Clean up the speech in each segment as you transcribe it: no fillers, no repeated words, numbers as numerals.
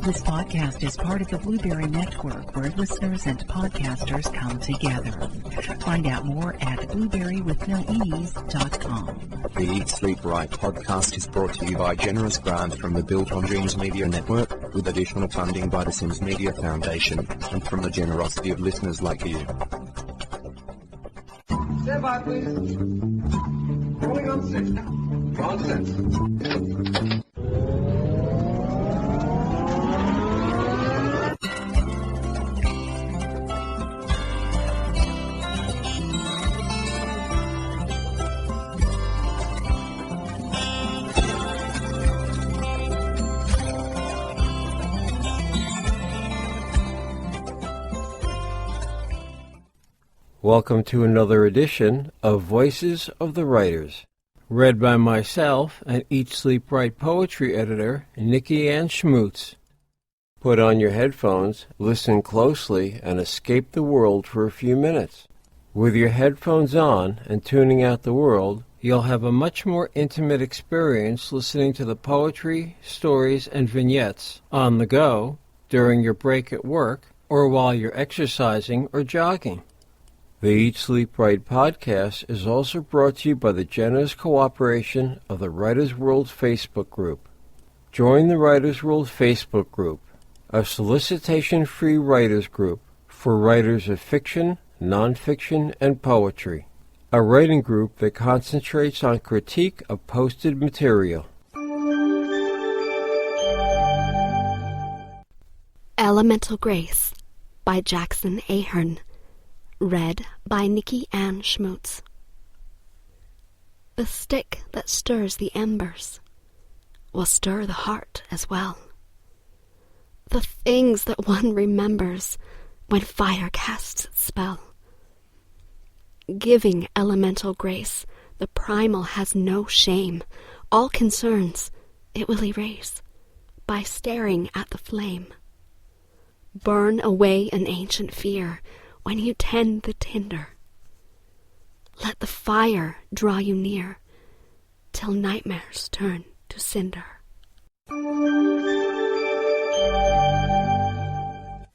This podcast is part of the Blueberry Network, where listeners and podcasters come together. Find out more at blueberrywithnoease.com. The Eat Sleep Right podcast is brought to you by generous grant from the Built on Dreams Media Network, with additional funding by the Sims Media Foundation, and from the generosity of listeners like you. Stand by, please. Rolling on 6. Wrong sense. Welcome to another edition of Voices of the Writers, read by myself and Eat Sleep Right poetry editor, Nikki and Schmutz. Put on your headphones, listen closely, and escape the world for a few minutes. With your headphones on and tuning out the world, you'll have a much more intimate experience listening to the poetry, stories, and vignettes on the go, during your break at work, or while you're exercising or jogging. The Eat Sleep Right podcast is also brought to you by the generous cooperation of the Writers World Facebook group. Join the Writers World Facebook group, a solicitation-free writers group for writers of fiction, nonfiction, and poetry. A writing group that concentrates on critique of posted material. Elemental Grace by Jackson Ahern. Read by Nikki and Schmutz. The stick that stirs the embers will stir the heart as well. The things that one remembers when fire casts its spell. Giving elemental grace, the primal has no shame. All concerns it will erase by staring at the flame. Burn away an ancient fear when you tend the tinder. Let the fire draw you near till nightmares turn to cinder.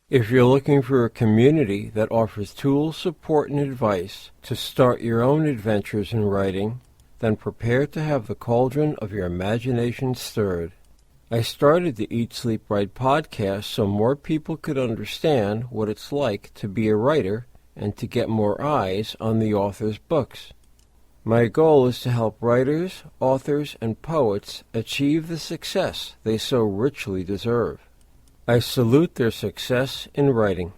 If you're looking for a community that offers tools, support, and advice to start your own adventures in writing, then prepare to have the cauldron of your imagination stirred. I started the Eat Sleep Right podcast so more people could understand what it's like to be a writer and to get more eyes on the author's books. My goal is to help writers, authors, and poets achieve the success they so richly deserve. I salute their success in writing.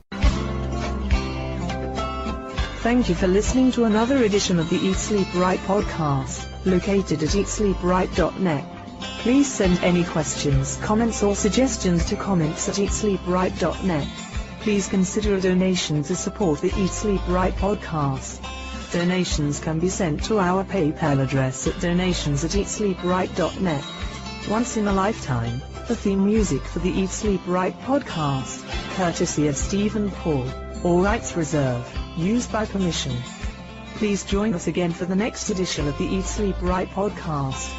Thank you for listening to another edition of the Eat Sleep Right podcast, located at eatsleepright.net. Please send any questions, comments, or suggestions to comments@eatsleepright.net. Please consider a donation to support the Eat Sleep Right podcast. Donations can be sent to our PayPal address at donations@eatsleepright.net. Once in a lifetime, the theme music for the Eat Sleep Right podcast, courtesy of Stephen Paul, all rights reserved, used by permission. Please join us again for the next edition of the Eat Sleep Right podcast.